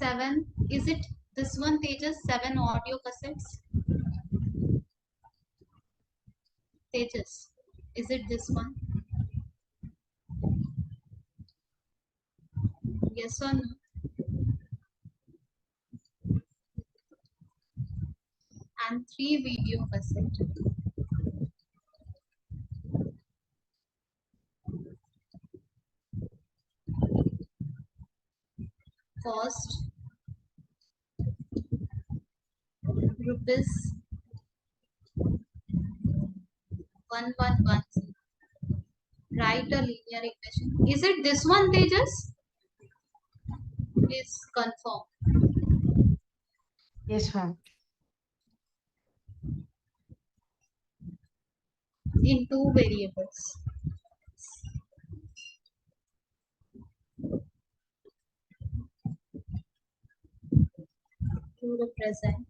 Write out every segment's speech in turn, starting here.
7, is it this one, Tejas? 7 audio cassettes? Tejas, is it this one? Yes or no? And 3 video cassette. Cost rupees 1110. Write a linear equation. Is it this one, Tejas? Please confirm. Yes, ma'am. In 2 variables. To represent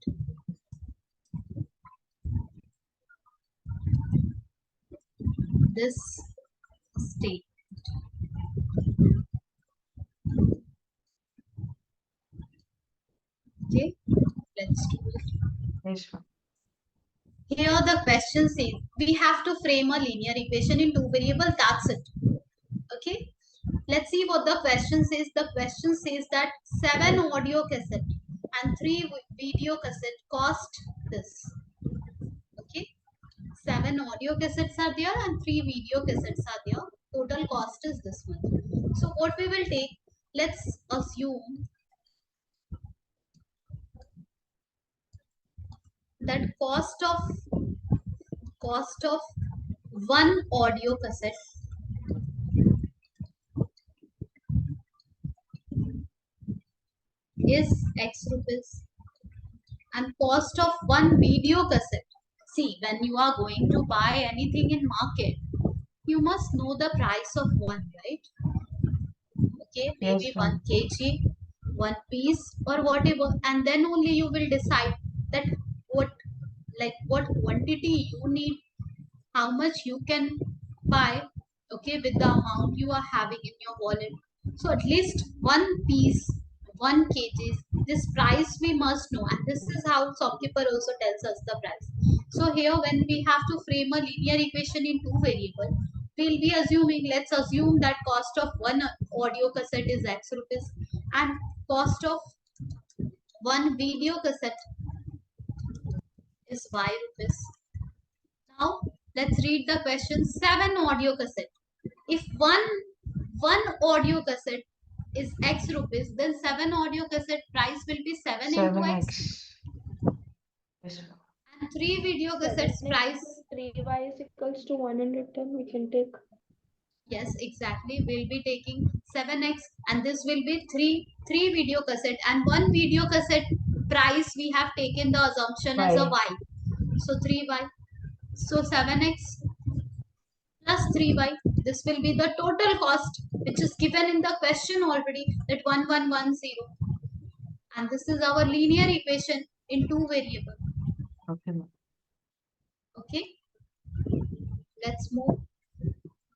this state. Okay, let's do it. Yes, ma'am. Here the question says we have to frame a linear equation in 2 variables. That's it. Okay, let's see what the question says. The question says that 7 audio cassette and 3 video cassette cost this. Okay, 7 audio cassettes are there and 3 video cassettes are there. Total cost is this one. So what we will take, let's assume that cost of one audio cassette is X rupees, and cost of one video cassette. See, when you are going to buy anything in market, you must know the price of one, right? Okay, maybe Yes, 1 ma'am. kg, one piece, or whatever, and then only you will decide that what what quantity you need, how much you can buy, okay, with the amount you are having in your wallet. So at least one piece, 1 kg, this price we must know, and this is how shopkeeper also tells us the price. So here when we have to frame a linear equation in 2 variable, we'll be assuming, let's assume that cost of one audio cassette is X rupees and cost of one video cassette is Y rupees. Now let's read the question. 7 audio cassette. If one audio cassette is X rupees, then 7 audio cassette price will be 7 into X, 7x. Yes, ma'am. and 3 video cassettes price. 3y is equals to 110. We can take. Yes, exactly. We'll be taking 7x, and this will be 3 video cassette, and one video cassette price we have taken the assumption as a Y. Y. So 3y. So 7x plus 3y. This will be the total cost which is given in the question already, that 1110. And this is our linear equation in 2 variable. Okay, ma'am. Okay, let's move.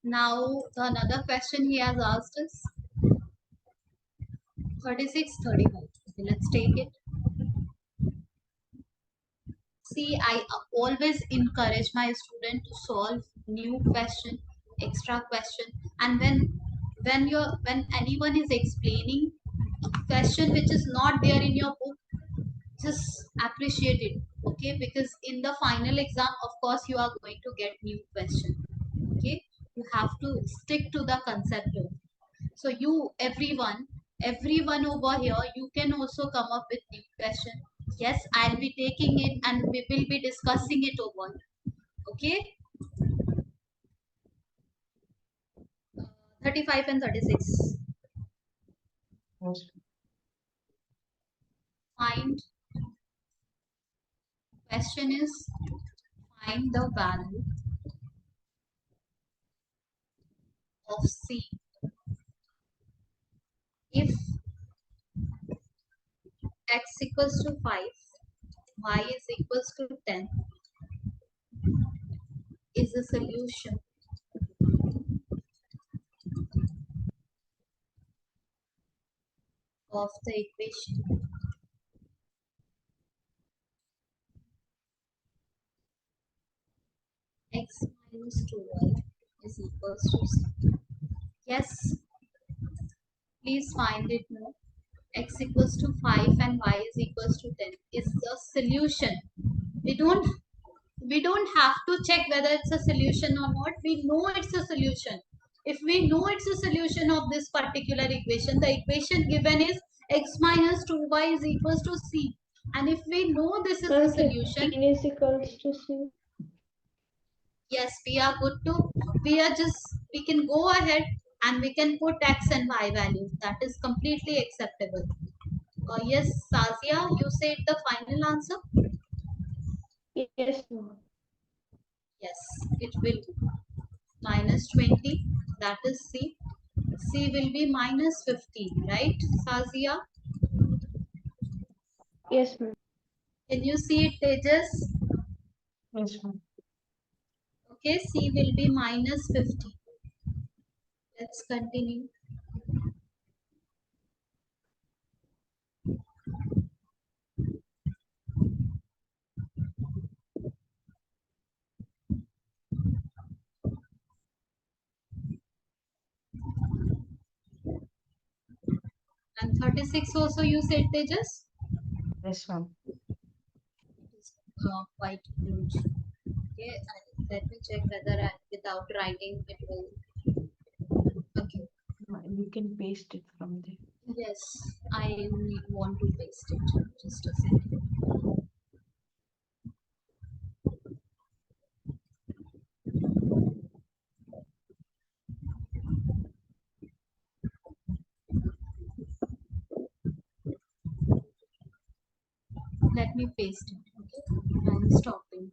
Now the another question he has asked is 36, 35. Okay, let's take it. See, I always encourage my student to solve new question, extra question, and when anyone is explaining question which is not there in your book, just appreciate it. Okay, because in the final exam, of course, you are going to get new question. Okay, you have to stick to the concept only. So you, everyone over here, you can also come up with new question. Yes, I'll be taking it and we will be discussing it over. Okay, 35 and 36. Yes. Find, question is find the value of C if x equals to 5, y is equals to 10 is the solution of the equation. X minus 2y is equals to c. Yes, please find it now. X equals to 5 and y is equals to 10 is the solution. We don't we don't have to check whether it's a solution or not. We know it's a solution. If we know it's a solution of this particular equation, the equation given is x minus 2y is equals to c. And if we know this is the Ma'am, solution, 15 is equals to C. yes, we are good to, we can go ahead and we can put x and y values. That is completely acceptable. Yes, Sazia, you said the final answer? Yes, ma'am. Yes, it will be minus 20, that is C. C will be minus 15, right, Sazia? Yes, ma'am. Can you see it, Tejas? Yes, ma'am. Okay, C will be minus 15. Let's continue. And 36 also you said, Tejas? Yes, ma'am. Quite huge. Okay, let me check whether without writing it will. Okay, You can paste it from there. yes, I want to paste it. Just a second. Let me paste it. Okay, I'm stopping.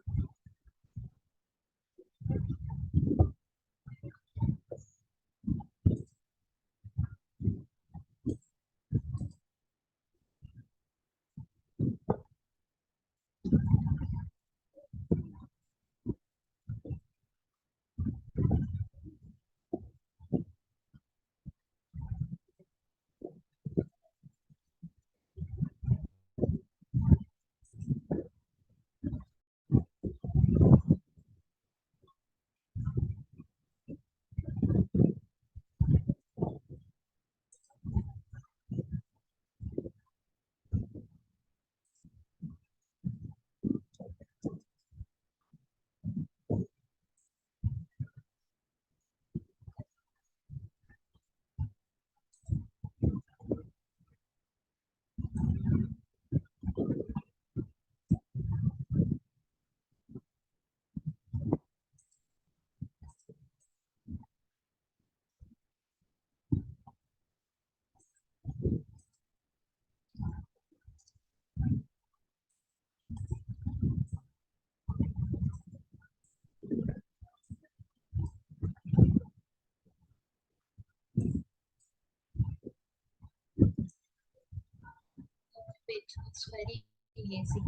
Wait, it's very lazy.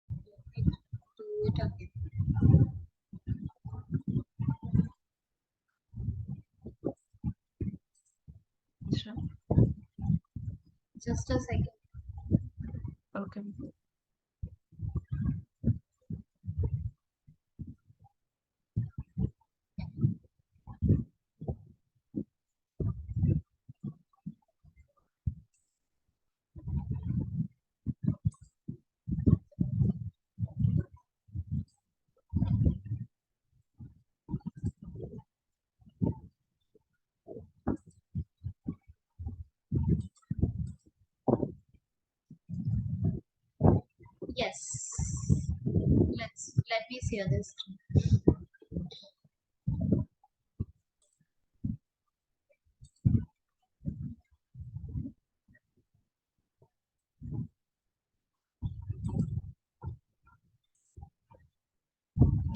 Let me do it again. Yes, ma'am. Just a second. Okay. Yes. Let me share this.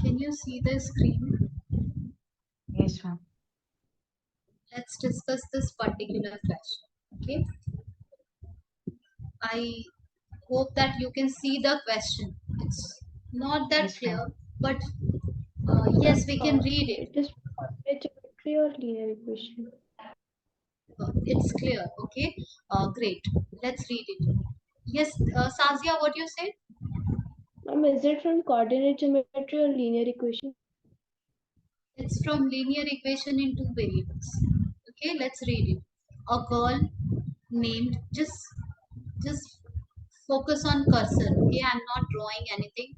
Can you see the screen? Yes, ma'am. Let's discuss this particular question. Okay. I hope that you can see the question. It's not that Yes, ma'am. clear, but yes, we can read it. It is quadratic geometry or linear equation. It's clear. Okay. Great. Let's read it. Yes, Sazia, what you said? Ma'am, is it from coordinate geometry or linear equation? It's from linear equation in two variables. Okay, let's read it. A girl named, just focus on cursor. Okay, I'm not drawing anything.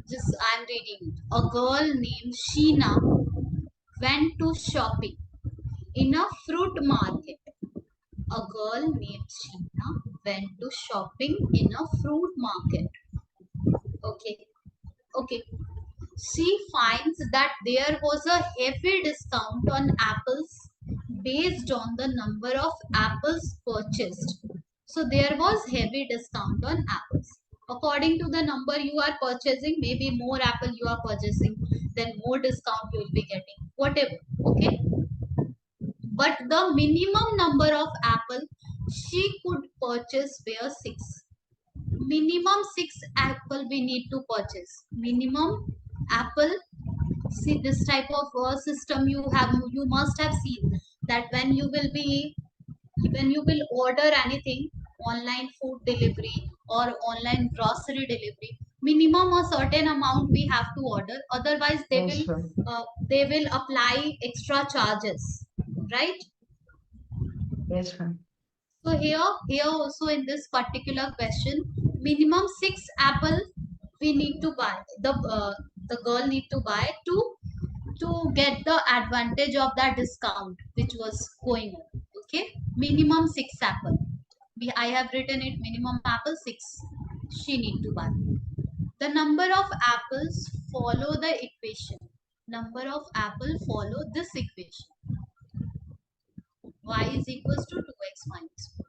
Just I'm reading it. A girl named Sheena went to shopping in a fruit market. A girl named Sheena went to shopping in a fruit market. Okay. Okay. She finds that there was a heavy discount on apples based on the number of apples purchased. So there was heavy discount on apples. According to the number you are purchasing, maybe more apple you are purchasing, then more discount you will be getting. Whatever. Okay. But the minimum number of apple she could purchase were six. Minimum six apple we need to purchase. Minimum apple. See this type of system you must have seen that when you will order anything, online food delivery or online grocery delivery, minimum a certain amount we have to order, otherwise Yes, ma'am. they will apply extra charges, right? Yes, ma'am. So here also in this particular question, minimum six apple we need to buy, the girl need to buy to get the advantage of that discount which was going on. Okay, minimum six apple. I have written it, minimum apple six she need to buy. The number of apples follow the equation. Number of apple follow this equation. Y is equals to 2x minus 4,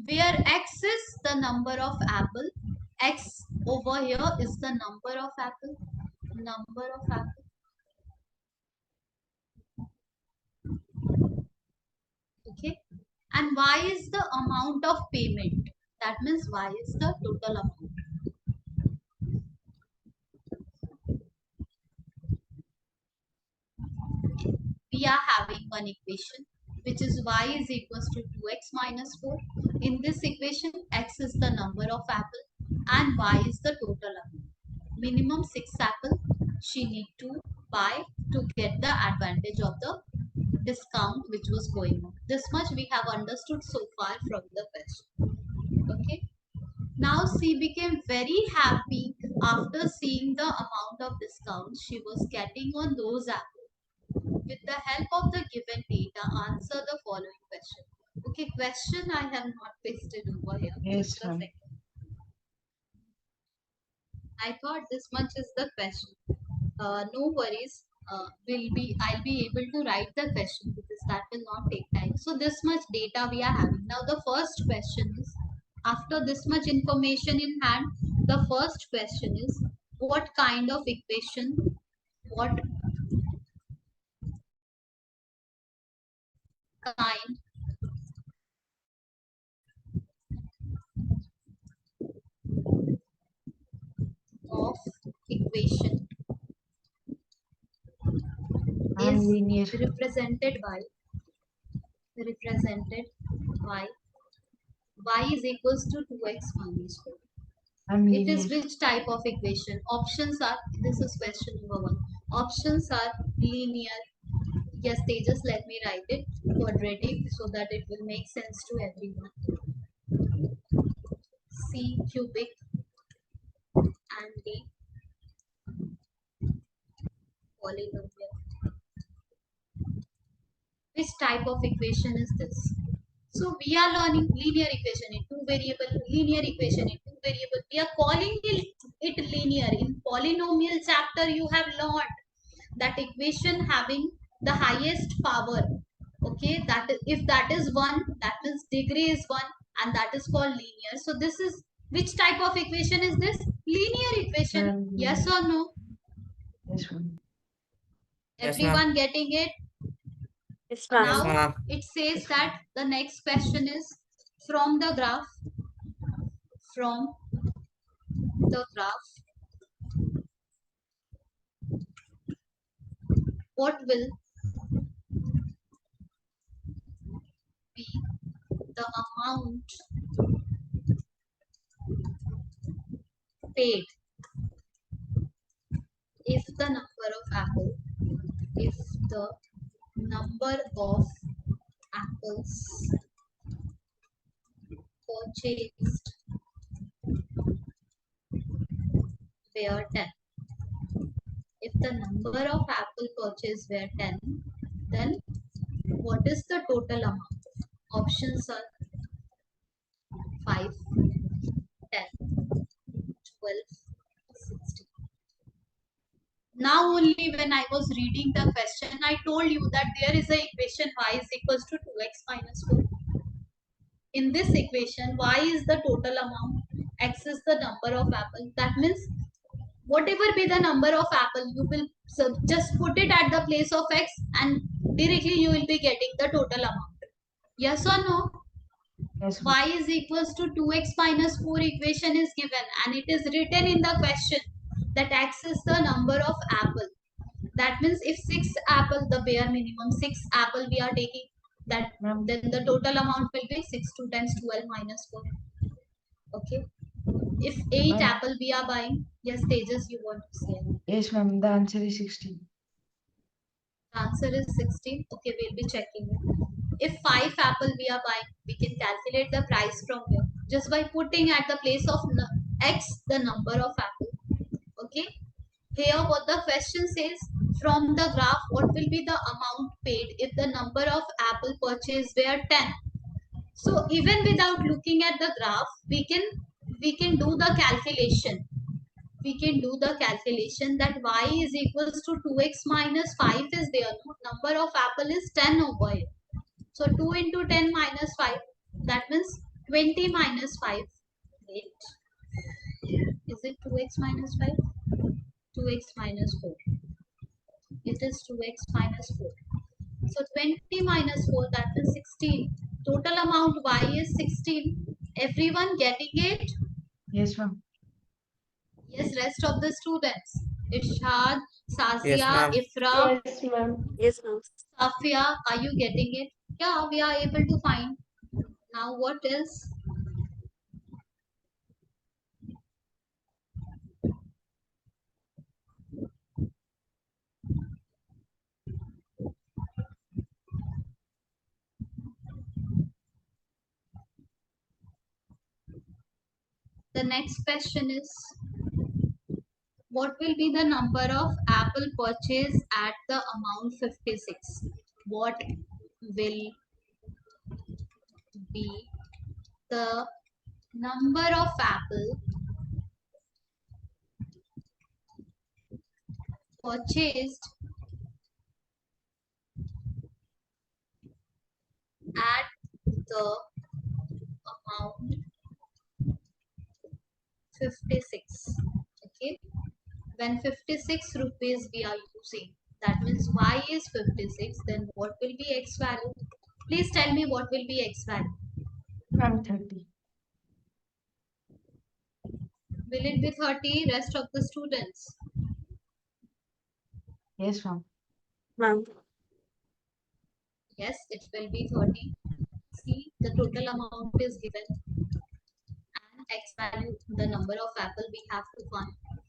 where x is the number of apple. X over here is the number of apple. Number of apple. Okay, and y is the amount of payment. That means y is the total amount. We are having one equation which is y is equals to 2x minus 4. In this equation, x is the number of apple and y is the total amount. Minimum 6 apple she need to buy to get the advantage of the discount which was going on. This much we have understood so far from the question. Okay. Now she became very happy after seeing the amount of discount she was getting on those apples. With the help of the given data, answer the following question. Okay, question I have not pasted over here. Just Yes, a ma'am. second. I thought this much is the question. No worries. I'll be able to write the question because that will not take time. So this much data we are having. Now the first question is, after this much information in hand, the first question is, what kind of equation, what kind of equation I'm is linear. represented by y is equals to 2x minus 4. I'm It is linear. which type of equation? Options are, this is question number 1. Options are linear. Yes, they just let me write it quadratic so that it will make sense to everyone. C cubic and D polynomial. Which type of equation is this? So we are learning linear equation in two variable, linear equation in two variable. We are calling it linear. In polynomial chapter, you have learned that equation having the highest power. Okay, that is, if that is one, that means degree is one, and that is called linear. So this is which type of equation is this? Linear equation. I'm linear. Yes or no? Yes, ma'am. Yes, ma'am. Everyone getting it? Yes, Yes, ma'am. Now ma'am. it says Yes, ma'am. that the next question is, from the graph, from the graph, what will be the amount paid if the number of apples purchased were 10. If the number of apple purchased were 10, then what is the total amount? Options are 5, 10, 12, 16. Now only when I was reading the question, I told you that there is a equation y is equals to 2x minus 4. In this equation, y is the total amount, x is the number of apple. That means whatever be the number of apple, you will just put it at the place of x and directly you will be getting the total amount. Yes or no? Yes, ma'am. Y is equals to 2x minus 4 equation is given and it is written in the question that x is the number of apple. That means if 6 apple, the bare minimum 6 apple we are taking, that Ma'am. then the total amount will be 6 2 times 12 minus 4. Okay. If 8 Ma'am. apple we are buying, yes Tejas, you want to say? Yes, ma'am. The answer is 16. The answer is 16. Okay, we'll be checking it. If 5 apple we are buying, we can calculate the price from here just by putting at the place of x the number of apple. Okay. Here what the question says, from the graph what will be the amount paid if the number of apple purchased were 10. So even without looking at the graph, we can do the calculation. We can do the calculation that y is equals to 2x minus 5 is there. No? Number of apple is 10 over here. So 2 into 10 minus 5. That means 20 minus 5. Wait. Is it 2x minus 5? 2x minus 4. It is 2x minus 4. So 20 minus 4, that is 16. Total amount y is 16. Everyone getting it? Yes, ma'am. Yes, rest of the students. Irshad, Yes, Sazia, ma'am. Ifra, Yes, ma'am. Yes, ma'am. Safia, are you getting it? Yeah, we are able to find. Now what else? The next question is, what will be the number of apple purchase at the amount 56? What will be the number of apple purchased at the amount 56? Okay, when 56 rupees we are using, that means y is 56, then what will be x value? Please tell me what will be x value. Ma'am, 30. Will it be 30? Rest of the students? Yes, ma'am. Ma'am. Yes, it will be 30. See, the total amount is given and x value, the number of apple we have to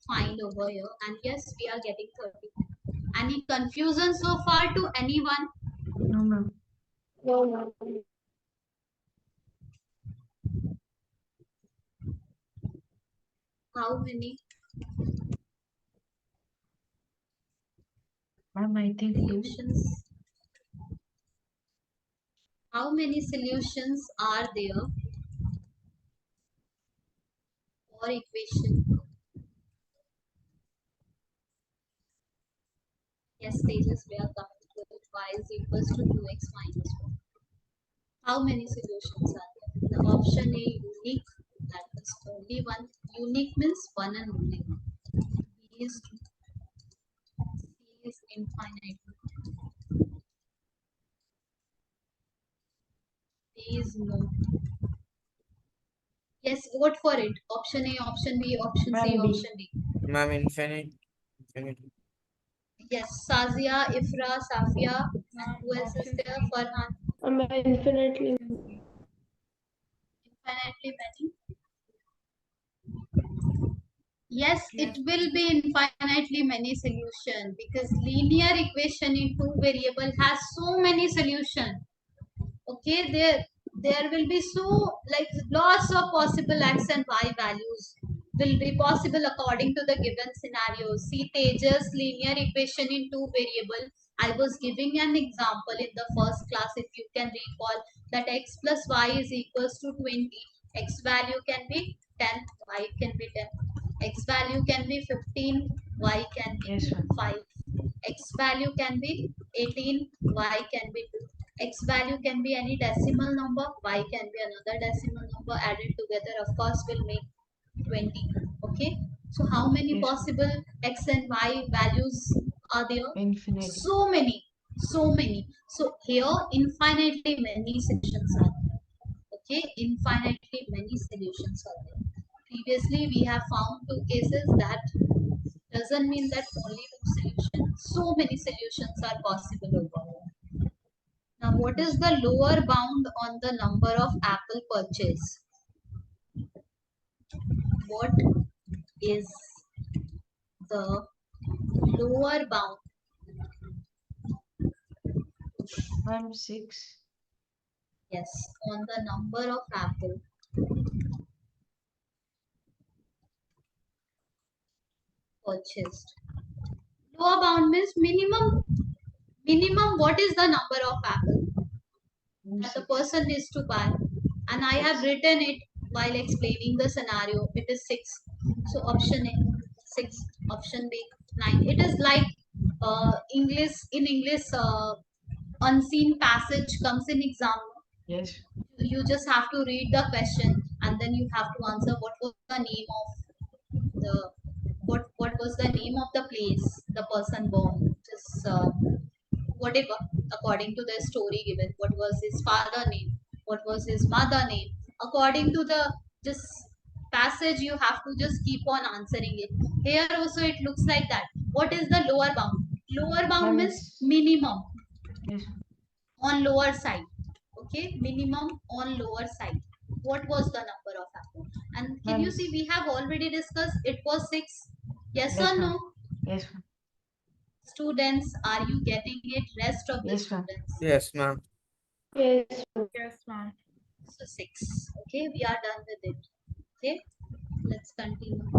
find over here, and yes, we are getting 30. Any confusion so far to anyone? No, ma'am. No, ma'am. How many Ma'am, I think 2. solutions? How many solutions are there for equation? Yes, Tejas, we are coming to it. Y is equals to 2x minus 1. How many solutions are there? The option A, unique, that is only one. Unique means one and only one. B is 2. C is infinite. D is no. Yes, vote for it. Option A, option B, option C, Ma'am, B. option D. Ma'am, infinite. Infinite. Yes, Sazia, Ifra, Safia, and Ma'am, who else is option there? C. Farhan. Infinitely. Infinitely many. Yes, it Yes. will be infinitely many solution because linear equation in two variable has so many solution. Okay, there will be so like lots of possible x and y values will be possible according to the given scenario. See Tejas linear equation in two variable. I was giving an example in the first class, if you can recall, that x plus y is equals to 20. X value can be 10, y can be 10. X value can be 15, y can be Yes, ma'am. 5. X value can be 18, y can be 2. X value can be any decimal number, y can be another decimal number, added together of course will make 20. Okay, so how many Yes, ma'am. possible x and y values are there? Infinity. So many, so many. So here infinitely many solutions are there. Okay, infinitely many solutions are there. Previously we have found two cases. That doesn't mean that only two solutions, so many solutions are possible over here. Now what Yes, is the lower bound on the number of apple purchase? What is the lower bound? ma'am. 6. Yes, on the number of apple purchased. Lower bound means minimum. Minimum, what is the number of apple Ma'am, that the 6. person needs to buy? And I have 6. written it while explaining the scenario. It is 6. So option A 6, option B 9. It is like English, in English, unseen passage comes in exam. Yes. You just have to read the question and then you have to answer what was the name of the, what was the name of the place the person born. Just whatever, according to the story given, what was his father name, what was his mother name, according to the just passage you have to just keep on answering it. Here also it looks like that. What is the lower bound? Lower bound Ma'am, means it's. minimum Yes. on lower side. Okay, minimum on lower side. What was the number of apple? And can you Ma'am. see we have already discussed it was 6. Yes or Yes, no? ma'am. Yes, ma'am. Students, are you getting it? Rest of the Yes, ma'am. students. Yes, ma'am. Yes. Yes, ma'am. So 6. Okay, we are done with it. Okay, let's continue.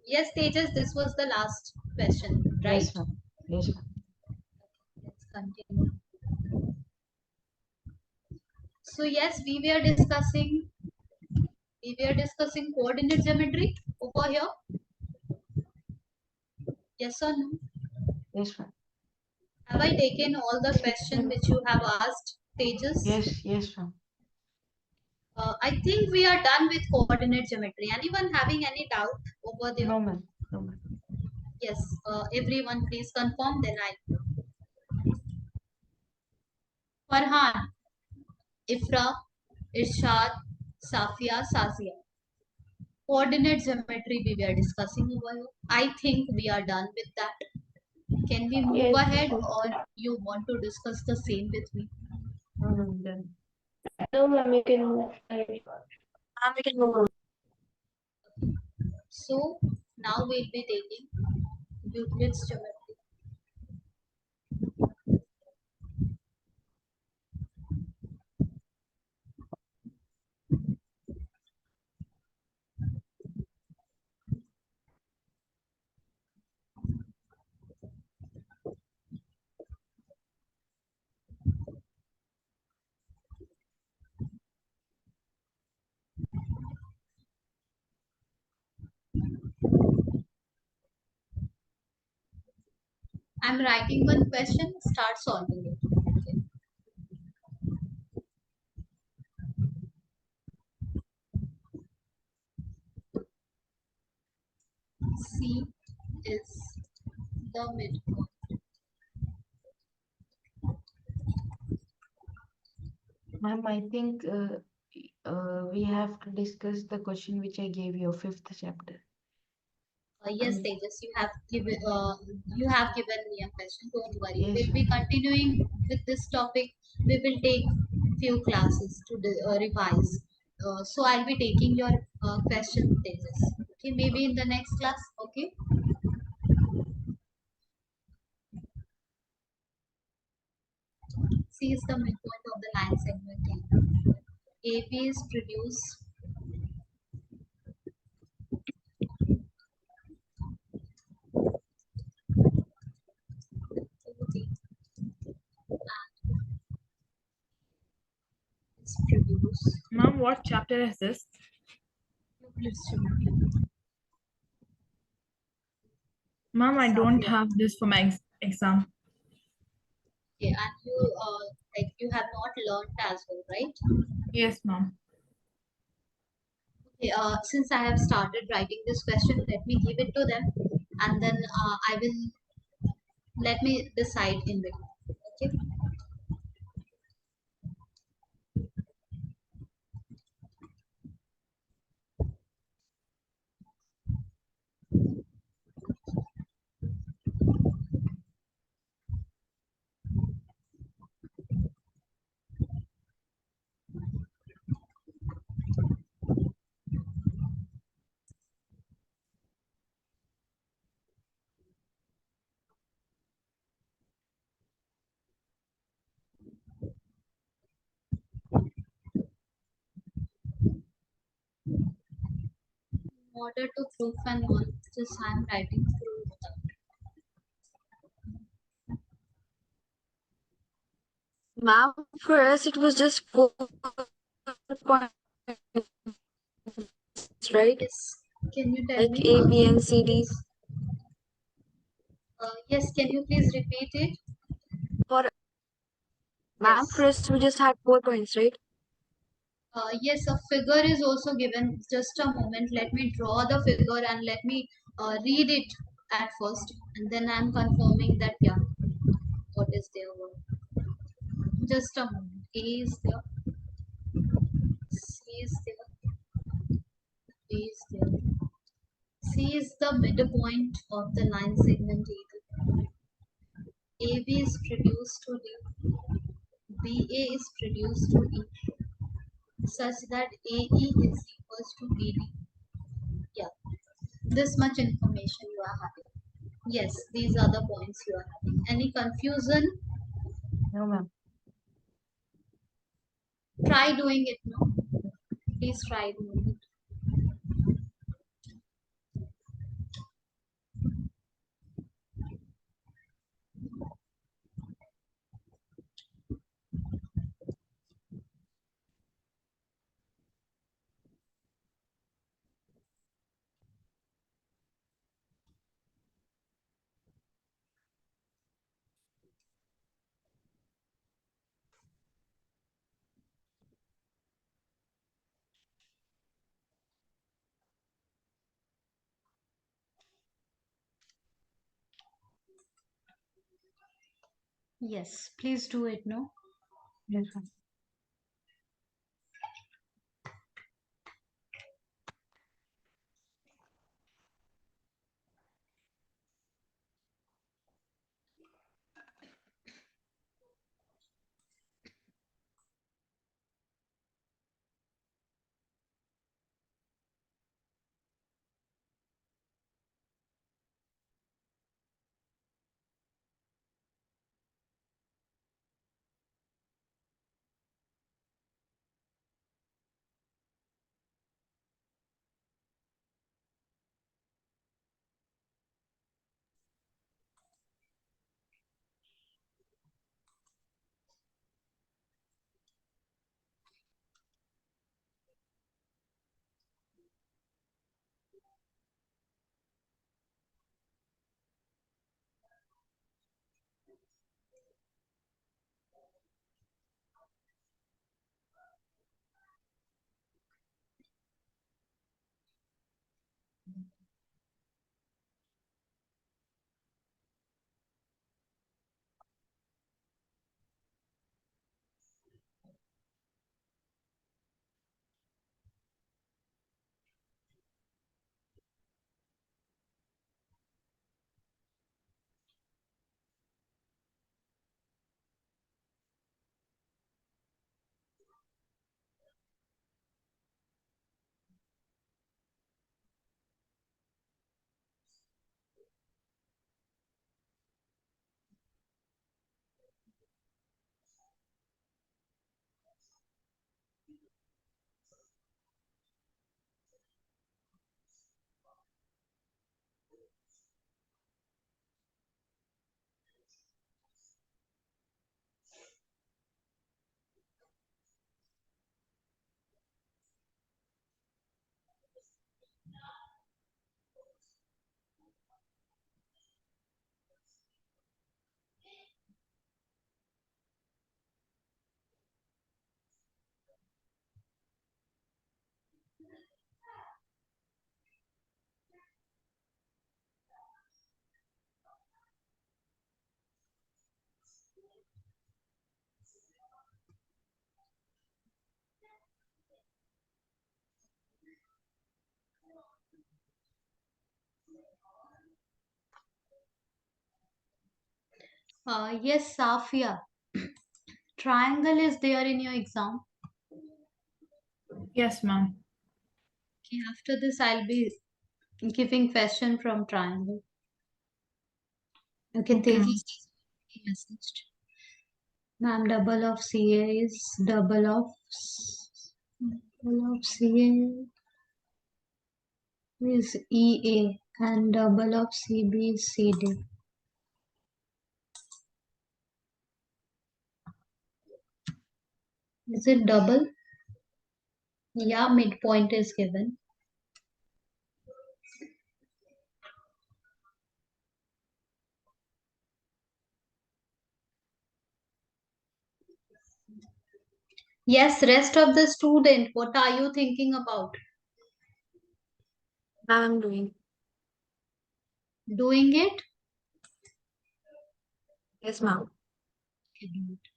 Yes, Tejas, this was the last question, right? Yes, ma'am. Yes, ma'am. Let's continue. So yes, we were discussing coordinate geometry over here. Yes or no? Yes, ma'am. Have I taken all the Yes, questions ma'am. which you have asked, Tejas? Yes, yes, ma'am. I think we are done with coordinate geometry. Anyone having any doubt over there? No, ma'am. No, ma'am. Yes. Everyone, please confirm. Then I. Farhan, Ifra, Irshad, Safia, Sazia. Coordinate geometry we were discussing over here. I think we are done with that. Can we move Yes, ahead ma'am. or you want to discuss the same with me? No, ma'am. Done. No, ma'am, you can move ahead. We can move on. So now we'll be taking Euclid's geometry. I'm writing one question, start solving it. Okay. C is the midpoint. Ma'am, I think we have to discuss the question which I gave you, fifth chapter. Yes, Tejas, you have given me a question. Don't worry. Yes, We'll be continuing with this topic. We will take few classes to revise. So I'll be taking your question, Tejas. Okay, maybe in the next class. Okay. C is the midpoint of the line segment. AB is produced. OD is produced. Ma'am, what chapter is this? Ma'am, I don't Sabia. have this for my exam. Okay, and you like you have not learned as well, right? Yes, ma'am. Okay, since I have started writing this question, let me give it to them, and then I will let me decide in between. Okay. In order to prove and all, just I'm writing through. Ma'am, for us it was just 4 points, right? Yes. Can you tell Like me A, B, again, and C, D. please? Yes. Can you please repeat it? For Yes. ma'am, for us we just had 4 points, right? Yes, a figure is also given. Just a moment. Let me draw the figure and let me read it at first, and then I'm confirming that yeah, what is there. Just a moment. A is there. C is there. B is there. C is the midpoint of the line segment AB. AB is produced to D. BA is produced to E, such that AE is equals to BD. Yeah, this much information you are having. Yes, these are the points you are having. Any confusion? no, ma'am. Try doing it, no? Please try doing it. Yes, please do it, no? Yes, ma'am. Yes, Safia. Triangle is there in your exam. Yes, ma'am. Okay, after this, I'll be giving question from triangle. Okay, Okay, Tejas ma'am. is messaged. Ma'am, double of CA is double of CA is EA and double of CB is CD. Is it double? Yeah, midpoint is given. Yes, rest of the student, what are you thinking about? Ma'am, I'm doing. Doing it? Yes, ma'am. Okay, do it.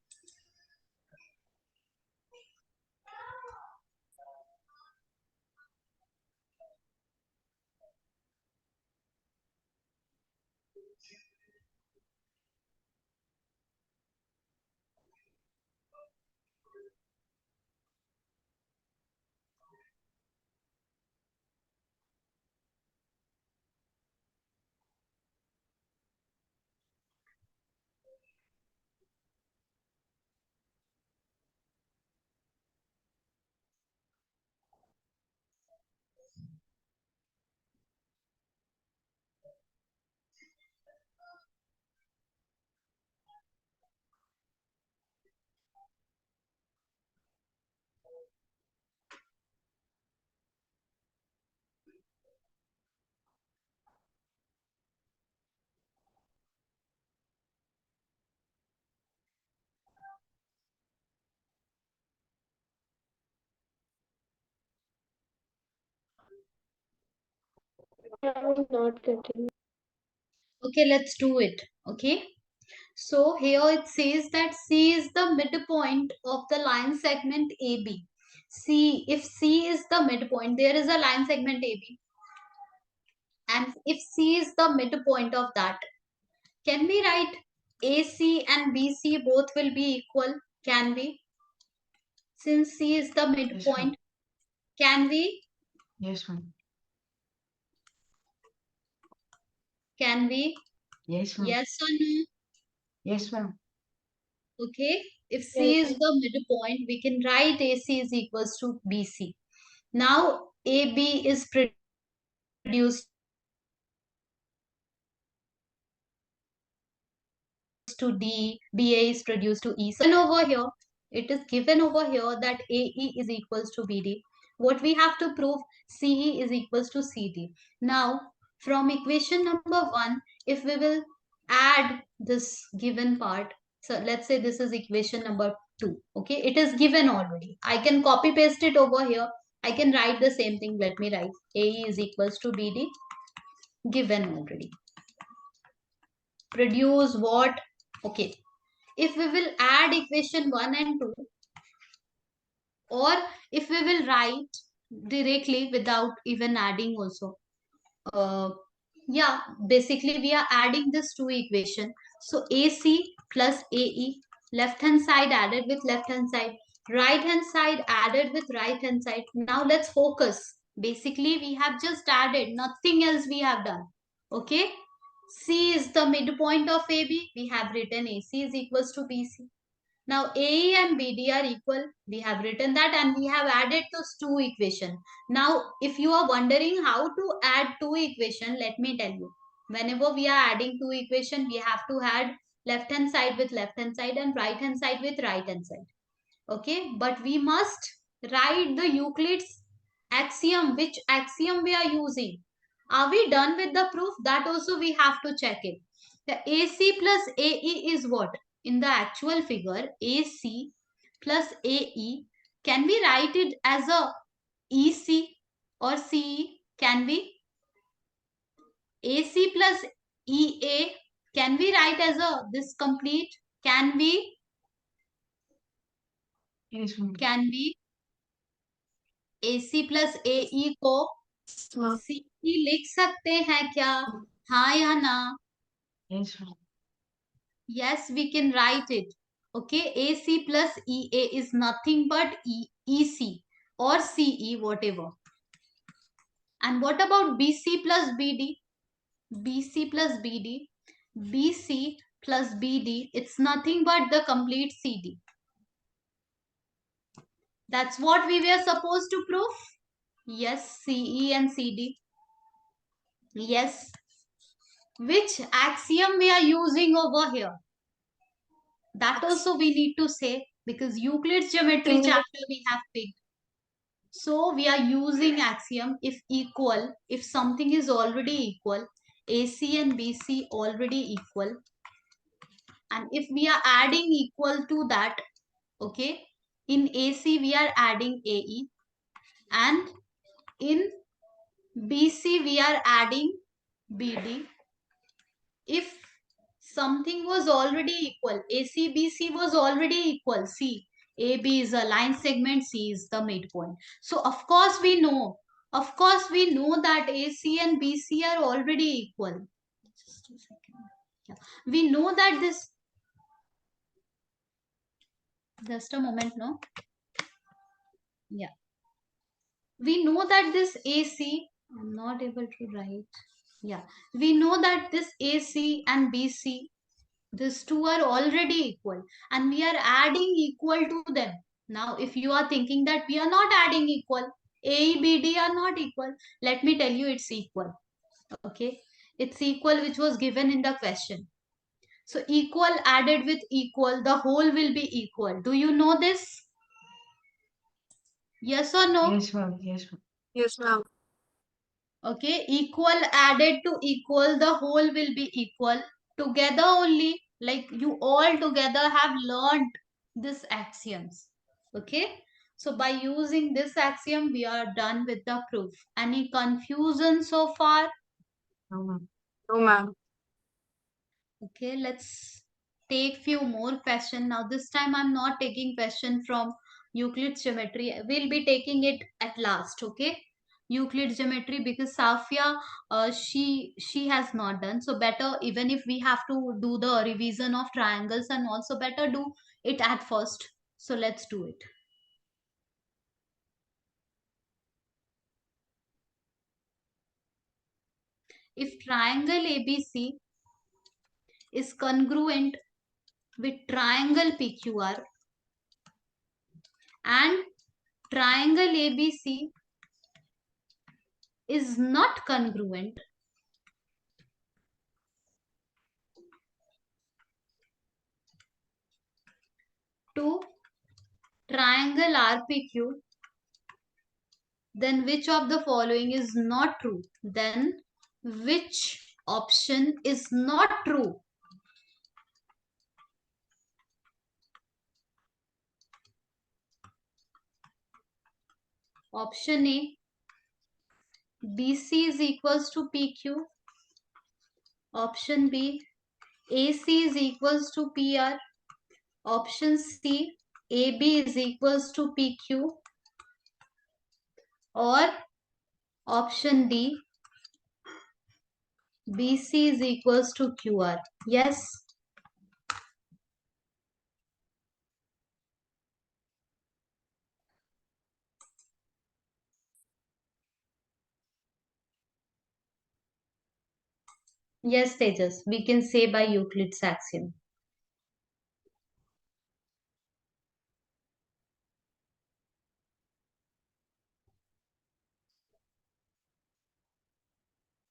I'm not getting. Okay, let's do it. Okay. So here it says that C is the midpoint of the line segment AB. If C is the midpoint, there is a line segment AB. And if C is the midpoint of that, can we write AC and BC both will be equal? Can we? Since C is the Yes, ma'am. midpoint, can we? Yes, ma'am. Can we? Yes, ma'am. Yes or no? Yes, ma'am. Okay. If C Yes. is the midpoint, we can write AC is equals to BC. Now AB is produced to D, BA is produced to E. So then over here, it is given over here that AE is equals to BD. What we have to prove, CE is equals to CD. Now, from equation number 1, if we will add this given part, so let's say this is equation number 2. Okay, it is given already. I can copy paste it over here. I can write the same thing. Let me write AE is equals to BD, given already. Produce what? Okay, if we will add equation 1 and 2, or if we will write directly without even adding also, uh, yeah, basically we are adding this two equation. So AC plus AE, left hand side added with left hand side, right hand side added with right hand side. Now let's focus. Basically we have just added, nothing else we have done. Okay, C is the midpoint of AB. We have written AC is equals to BC. Now AE and BD are equal. We have written that and we have added those two equations. Now if you are wondering how to add two equations, let me tell you. Whenever we are adding two equations, we have to add left hand side with left hand side and right hand side with right hand side. Okay, but we must write the Euclid's axiom. Which axiom we are using? Are we done with the proof? That also we have to check it. The AC plus AE is what? In the actual figure, AC plus AE, can we write it as a EC or CE? Can we? AC plus EA, can we write as a this complete? Can we? Yes, ma'am. Can we? AC plus AE को Yes, ma'am. CE लिख सकते हैं क्या? हाँ या ना? Yes, ma'am. Yes, we can write it. Okay, AC plus EA is nothing but EC or CE, whatever. And what about BC plus BD? BC plus BD. BC plus BD, it's nothing but the complete CD. That's what we were supposed to prove. Yes, CE and CD. Yes. Which axiom we are using over here? That also we need to say, because Euclid's geometry chapter we have picked. So we are using axiom if equal, if something is already equal, AC and BC already equal. And if we are adding equal to that, okay, in AC we are adding AE, and in BC we are adding BD. If something was already equal, ACBC was already equal, see, AB is a line segment, C is the midpoint. So of course we know that AC and BC are already equal. Just a second. Yeah. We know that this, just a moment, no? Yeah. We know that this AC, I'm not able to write. Yeah. We know that this AC and BC, these two are already equal, and we are adding equal to them. Now, if you are thinking that we are not adding equal, AEBD are not equal, let me tell you it's equal. Okay, it's equal, which was given in the question. So equal added with equal, the whole will be equal. Do you know this? Yes or no? Yes, ma'am. Yes, ma'am. Yes, ma'am. Okay, equal added to equal, the whole will be equal. Together only, like you all together have learned this axioms. Okay, so by using this axiom, we are done with the proof. Any confusion so far? No, ma'am. No, ma'am. Okay, let's take few more questions. Now this time I'm not taking question from Euclid's geometry. We'll be taking it at last. Okay, Euclid's geometry, because Safia, she has not done. So better, even if we have to do the revision of triangles, and also better do it at first. So let's do it. If triangle ABC is congruent with triangle PQR and triangle ABC is not congruent to triangle RPQ, then which of the following is not true? Then which option is not true? Option A, BC is equals to PQ. Option B, AC is equals to PR. Option C, AB is equals to PQ. Or option D, BC is equals to QR. Yes. Yes, Tejas, we can say by Euclid's axiom.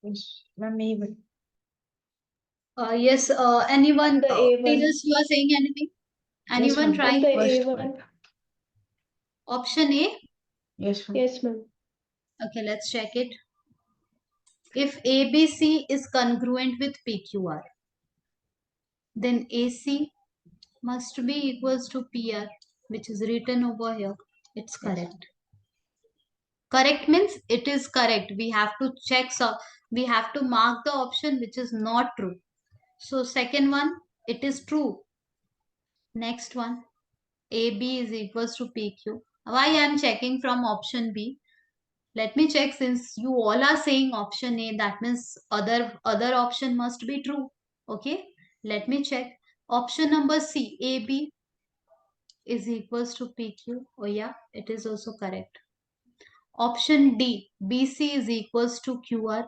Yes, ma'am. Even. Yes, anyone, The A1. Tejas, you are saying anything? Yes, Anyone ma'am. trying? The First A1. one. Option A? Yes, ma'am. Yes, ma'am. Okay, let's check it. If ABC is congruent with PQR, then AC must be equals to PR, which is written over here. It's Yes. correct. Correct means it is correct. We have to check, so we have to mark the option which is not true. So second one, it is true. Next one, AB is equals to PQ. Why I am checking from option B? Let me check, since you all are saying option A, that means other option must be true. Okay, let me check. Option number C, AB is equals to PQ. Oh yeah, it is also correct. Option D, BC is equals to QR.